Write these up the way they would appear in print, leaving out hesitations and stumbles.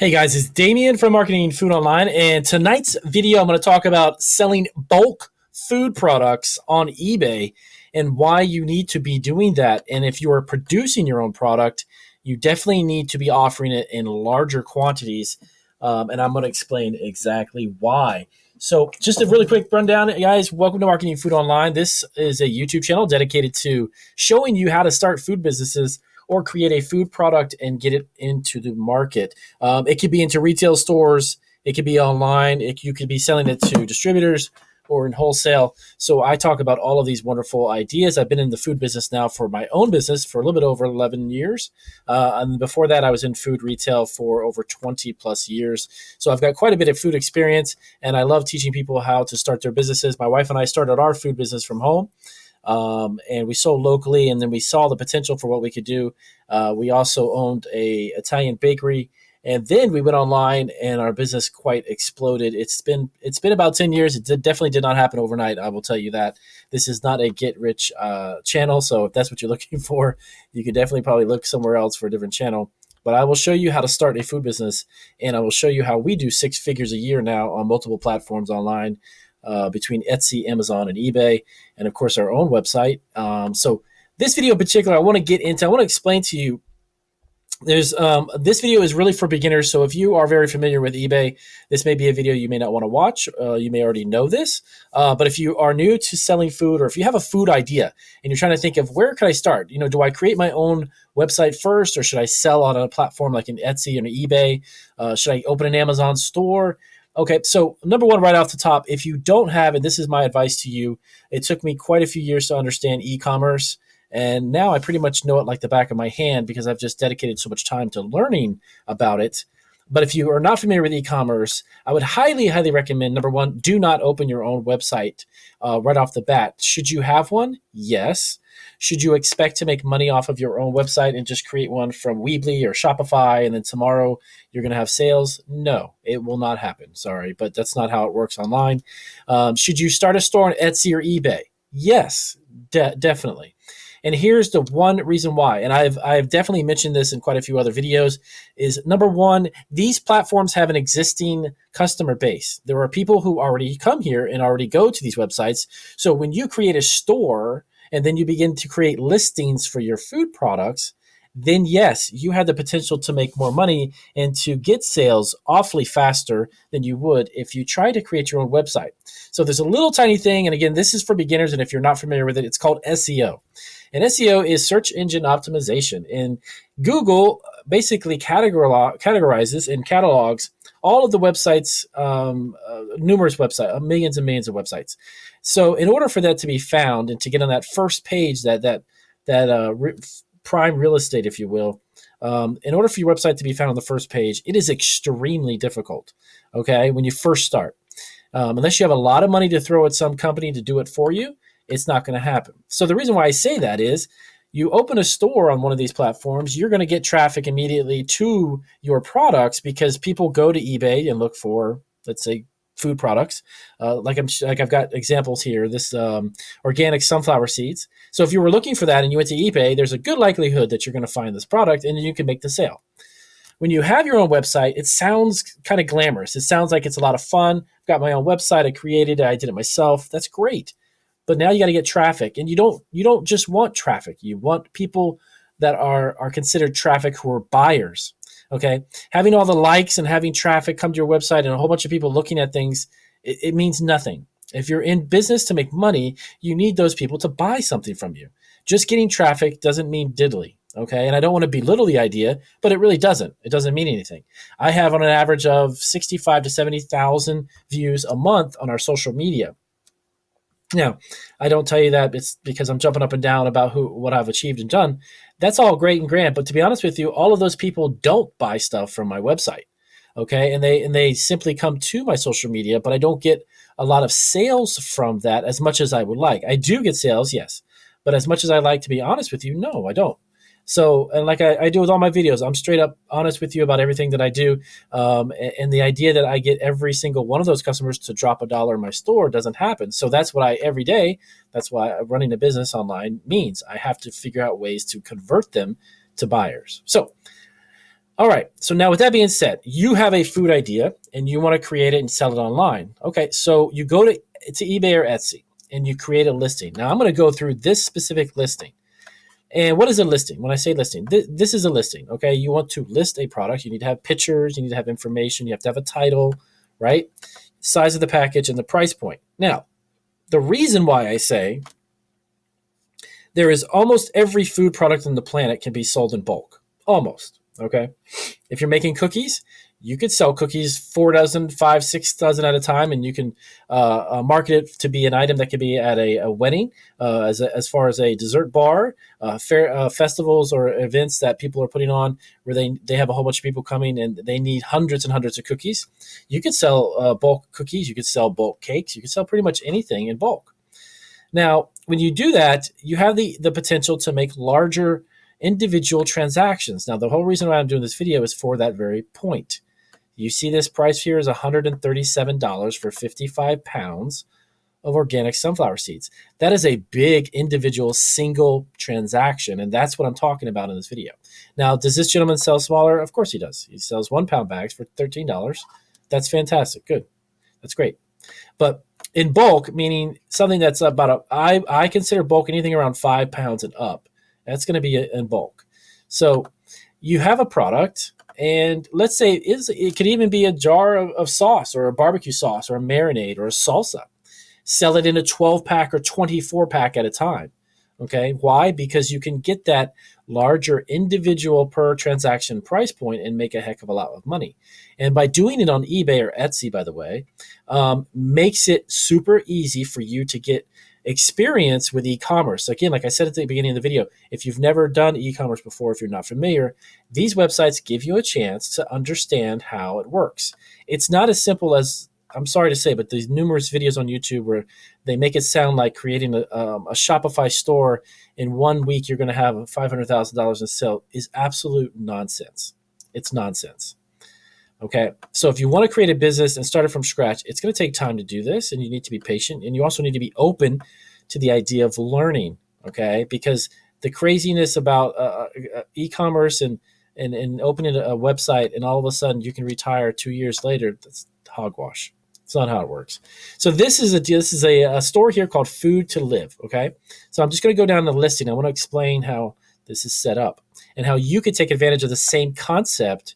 Hey guys, it's Damien from Marketing Food Online, and tonight's video I'm going to talk about selling bulk food products on eBay and why you need to be doing that. And if you are producing your own product, you definitely need to be offering it in larger quantities. And I'm going to explain exactly why. So, just a really quick rundown, guys. Welcome to Marketing Food Online. This is a YouTube channel dedicated to showing you how to start food businesses or create a food product and get it into the market. It could be into retail stores. It could be online. You could be selling it to distributors or in wholesale. So I talk about all of these wonderful ideas. I've been in the food business now for my own business for a little bit over 11 years. And before that, I was in food retail for over 20 plus years. So I've got quite a bit of food experience, and I love teaching people how to start their businesses. My wife and I started our food business from home. And we sold locally, and then we saw the potential for what we could do. We also owned a Italian bakery, and then we went online, and our business quite exploded. It's been about 10 years. Definitely did not happen overnight. I will tell you that. This is not a get rich channel. So if that's what you're looking for, you could definitely probably look somewhere else for a different channel. But I will show you how to start a food business, and I will show you how we do six figures a year now on multiple platforms online. Between Etsy, Amazon, and eBay, and of course our own website. So this video in particular, I want to explain to you. This video is really for beginners. So if you are very familiar with eBay, this may be a video you may not want to watch. You may already know this, but if you are new to selling food, or if you have a food idea and you're trying to think of where could I start, do I create my own website first, or should I sell on a platform like an Etsy or an eBay? Should I open an Amazon store? Okay, so number one, right off the top, if you don't have, and this is my advice to you, it took me quite a few years to understand e-commerce, and now I pretty much know it like the back of my hand because I've just dedicated so much time to learning about it. But if you are not familiar with e-commerce, I would highly, highly recommend, number one, do not open your own website right off the bat. Should you have one? Yes. Should you expect to make money off of your own website and just create one from Weebly or Shopify and then tomorrow you're going to have sales? No, it will not happen. Sorry, but that's not how it works online. Should you start a store on Etsy or eBay? Yes, definitely. And here's the one reason why, and I've definitely mentioned this in quite a few other videos, is number one, these platforms have an existing customer base. There are people who already come here and already go to these websites. So when you create a store and then you begin to create listings for your food products, then yes, you have the potential to make more money and to get sales awfully faster than you would if you try to create your own website. So there's a little tiny thing, and again, this is for beginners, and if you're not familiar with it, it's called SEO. And SEO is search engine optimization. And Google basically categorizes and catalogs all of the websites, numerous websites, millions and millions of websites. So in order for that to be found and to get on that first page, that prime real estate, if you will, in order for your website to be found on the first page, it is extremely difficult, okay, when you first start. Unless you have a lot of money to throw at some company to do it for you, it's not going to happen. So the reason why I say that is you open a store on one of these platforms, you're going to get traffic immediately to your products because people go to eBay and look for, let's say, food products. Like I've got examples here, this organic sunflower seeds. So if you were looking for that and you went to eBay, there's a good likelihood that you're going to find this product and then you can make the sale. When you have your own website, it sounds kind of glamorous. It sounds like it's a lot of fun. I've got my own website. I created it. I did it myself. That's great. But now you got to get traffic, and you don't just want traffic. You want people that are considered traffic who are buyers. Okay, having all the likes and having traffic come to your website and a whole bunch of people looking at things, it means nothing. If you're in business to make money, you need those people to buy something from you. Just getting traffic doesn't mean diddly. Okay, and I don't want to belittle the idea, but it really doesn't. It doesn't mean anything. I have on an average of 65 to 70,000 views a month on our social media. Now, I don't tell you that it's because I'm jumping up and down about what I've achieved and done. That's all great and grand, but to be honest with you, all of those people don't buy stuff from my website, okay? And they simply come to my social media, but I don't get a lot of sales from that as much as I would like. I do get sales, yes, but as much as I like to be honest with you, no, I don't. So, and like I do with all my videos, I'm straight up honest with you about everything that I do. And the idea that I get every single one of those customers to drop $1 in my store doesn't happen. So that's what every day, that's why running a business online means I have to figure out ways to convert them to buyers. So All right. So now with that being said, you have a food idea and you want to create it and sell it online. Okay. So you go to eBay or Etsy and you create a listing. Now I'm going to go through this specific listing. And what is a listing? When I say listing, this is a listing. Okay. You want to list a product. You need to have pictures. You need to have information. You have to have a title, right? Size of the package and the price point. Now, the reason why I say there is almost every food product on the planet can be sold in bulk. Almost. Okay. If you're making cookies, you could sell cookies 4 dozen, 5, 6 dozen at a time, and you can market it to be an item that could be at a wedding, as far as a dessert bar, festivals or events that people are putting on where they have a whole bunch of people coming and they need hundreds and hundreds of cookies. You could sell bulk cookies. You could sell bulk cakes. You could sell pretty much anything in bulk. Now, when you do that, you have the potential to make larger individual transactions. Now, the whole reason why I'm doing this video is for that very point. You see this price here is $137 for 55 pounds of organic sunflower seeds. That is a big individual single transaction, and that's what I'm talking about in this video. Now, does this gentleman sell smaller? Of course he does. He sells 1 pound bags for $13. That's fantastic. Good. That's great. But in bulk, meaning something that's about I consider bulk anything around 5 pounds and up. That's going to be in bulk. So you have a product, and let's say it could even be a jar of sauce or a barbecue sauce or a marinade or a salsa. Sell it in a 12-pack or 24-pack at a time. Okay. Why? Because you can get that larger individual per transaction price point and make a heck of a lot of money. And by doing it on eBay or Etsy, by the way, makes it super easy for you to get experience with e-commerce. Again, like I said at the beginning of the video, if you've never done e-commerce before, if you're not familiar, these websites give you a chance to understand how it works. It's not as simple as, I'm sorry to say, but these numerous videos on YouTube where they make it sound like creating a Shopify store in 1 week, you're going to have $500,000 in sale is absolute nonsense. It's nonsense. Okay. So if you want to create a business and start it from scratch, it's going to take time to do this, and you need to be patient, and you also need to be open to the idea of learning. Okay. Because the craziness about e-commerce and opening a website and all of a sudden you can retire 2 years later, that's hogwash. It's not how it works. So this is a store here called Foodtolive. Okay. So I'm just going to go down the listing. I want to explain how this is set up and how you could take advantage of the same concept,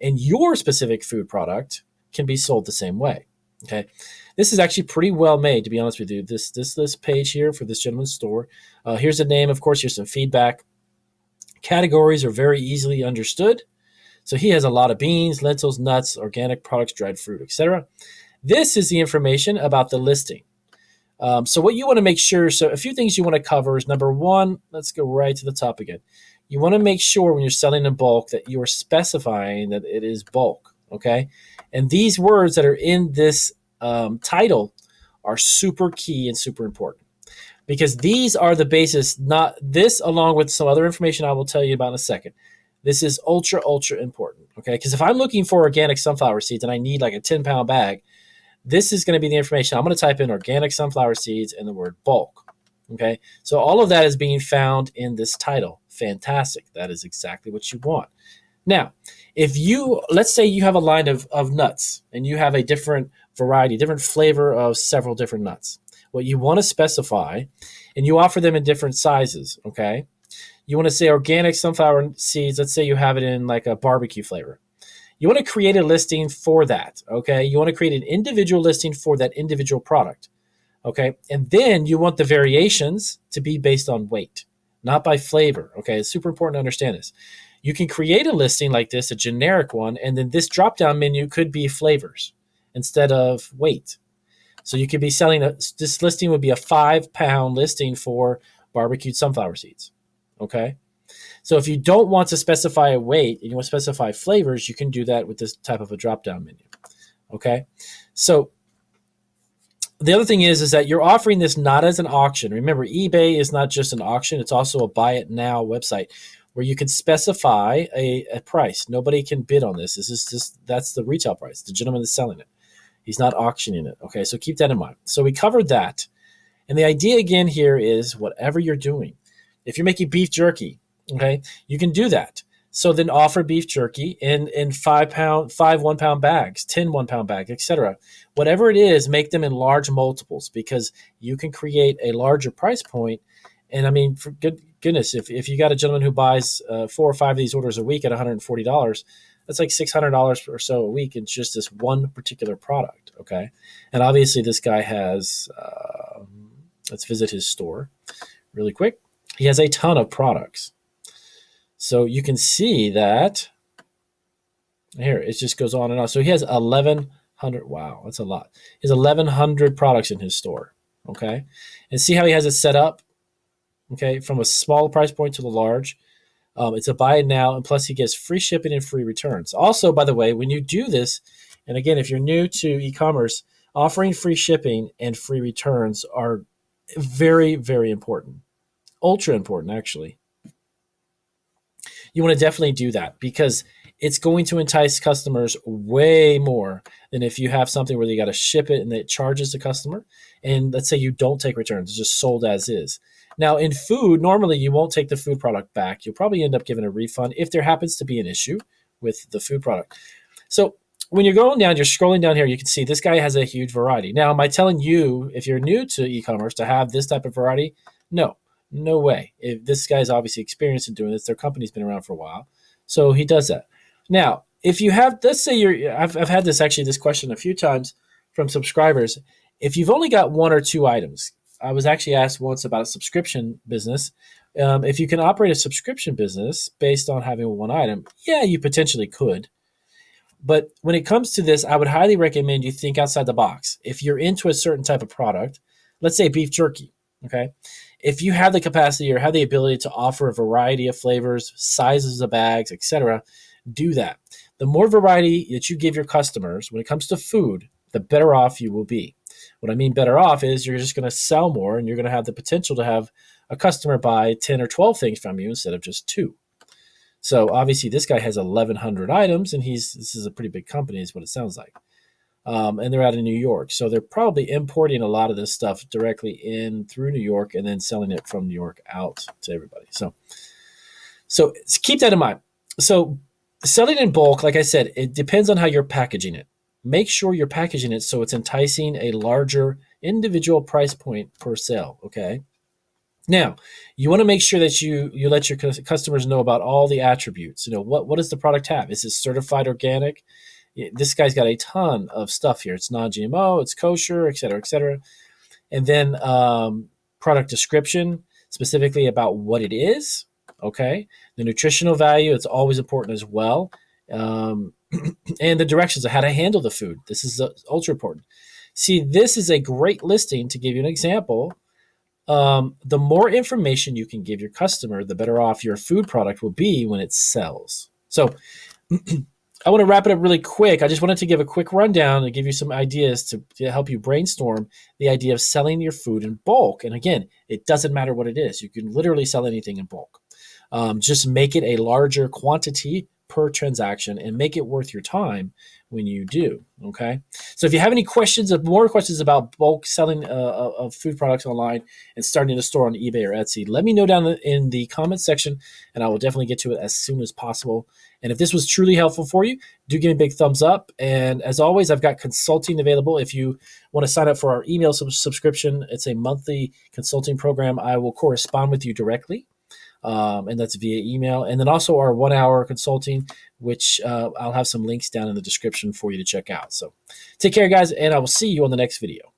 and your specific food product can be sold the same way. Okay. This is actually pretty well made, to be honest with you. This page here for this gentleman's store. Here's the name. Of course, here's some feedback. Categories are very easily understood. So he has a lot of beans, lentils, nuts, organic products, dried fruit, etc. This is the information about the listing. So what you want to make sure, so a few things you want to cover is number one, let's go right to the top again. You want to make sure when you're selling in bulk that you are specifying that it is bulk, okay? And these words that are in this title are super key and super important because these are the basis, not this along with some other information I will tell you about in a second. This is ultra, ultra important, okay? Because if I'm looking for organic sunflower seeds and I need like a 10-pound bag, this is going to be the information. I'm going to type in organic sunflower seeds and the word bulk, okay? So all of that is being found in this title. Fantastic. That is exactly what you want. Now, let's say you have a line of nuts and you have a different variety, different flavor of several different nuts. What you want to specify, and you offer them in different sizes, okay? You want to say organic sunflower seeds. Let's say you have it in like a barbecue flavor. You want to create a listing for that, okay? You want to create an individual listing for that individual product, okay? And then you want the variations to be based on weight, not by flavor, okay? It's super important to understand this. You can create a listing like this, a generic one, and then this drop-down menu could be flavors instead of weight. So you could be selling, this listing would be a 5-pound listing for barbecued sunflower seeds, okay? So if you don't want to specify a weight and you want to specify flavors, you can do that with this type of a drop-down menu, okay? So the other thing is that you're offering this not as an auction. Remember, eBay is not just an auction. It's also a buy it now website where you can specify a price. Nobody can bid on this. That's the retail price. The gentleman is selling it. He's not auctioning it, okay? So keep that in mind. So we covered that. And the idea again here is whatever you're doing. If you're making beef jerky, okay, you can do that. So then offer beef jerky in 5 1 pound bags, 10 1 pound bags, etc. Whatever it is, make them in large multiples because you can create a larger price point. And I mean, for goodness, if you got a gentleman who buys 4 or 5 of these orders a week at $140, that's like $600 or so a week in just this one particular product. Okay. And obviously, this guy has, let's visit his store really quick. He has a ton of products. So you can see that here, it just goes on and on. So he has 1,100. Wow, that's a lot. He has 1,100 products in his store. Okay. And see how he has it set up? Okay. From a small price point to the large. It's a buy it now. And plus, he gets free shipping and free returns. Also, by the way, when you do this, and again, if you're new to e-commerce, offering free shipping and free returns are very, very important. Ultra important, actually. You want to definitely do that because it's going to entice customers way more than if you have something where you got to ship it and it charges the customer. And let's say you don't take returns, it's just sold as is. Now, in food, normally you won't take the food product back. You'll probably end up giving a refund if there happens to be an issue with the food product. So when you're going down, you're scrolling down here, you can see this guy has a huge variety. Now, am I telling you, if you're new to e-commerce, to have this type of variety? No. No way. If this guy's obviously experienced in doing this, their company's been around for a while. So he does that. Now, if you have, let's say I've had this question a few times from subscribers. If you've only got 1 or 2 items, I was actually asked once about a subscription business. If you can operate a subscription business based on having 1 item, yeah, you potentially could. But when it comes to this, I would highly recommend you think outside the box. If you're into a certain type of product, let's say beef jerky, okay? If you have the capacity or have the ability to offer a variety of flavors, sizes of bags, etc., do that. The more variety that you give your customers when it comes to food, the better off you will be. What I mean better off is you're just going to sell more and you're going to have the potential to have a customer buy 10 or 12 things from you instead of just 2. So obviously this guy has 1,100 items and this is a pretty big company is what it sounds like. And they're out in New York. So they're probably importing a lot of this stuff directly in through New York and then selling it from New York out to everybody. So keep that in mind. So selling in bulk, like I said, it depends on how you're packaging it. Make sure you're packaging it so it's enticing a larger individual price point per sale, okay? Now, you want to make sure that you let your customers know about all the attributes. You know, what does the product have? Is it certified organic? This guy's got a ton of stuff here. It's non-GMO, it's kosher, et cetera, et cetera. And then product description, specifically about what it is, okay? The nutritional value, it's always important as well. And the directions of how to handle the food. This is ultra important. See, this is a great listing to give you an example. The more information you can give your customer, the better off your food product will be when it sells. So I want to wrap it up really quick. I just wanted to give a quick rundown and give you some ideas to help you brainstorm the idea of selling your food in bulk. And again, it doesn't matter what it is. You can literally sell anything in bulk. Just make it a larger quantity per transaction and make it worth your time when you do, okay? So if you have any more questions about bulk selling of food products online and starting a store on eBay or Etsy, let me know down in the comment section and I will definitely get to it as soon as possible. And if this was truly helpful for you, do give me a big thumbs up. And as always, I've got consulting available. If you want to sign up for our email subscription, it's a monthly consulting program. I will correspond with you directly. And that's via email. And then also our 1-hour consulting, which I'll have some links down in the description for you to check out. So take care, guys, and I will see you on the next video.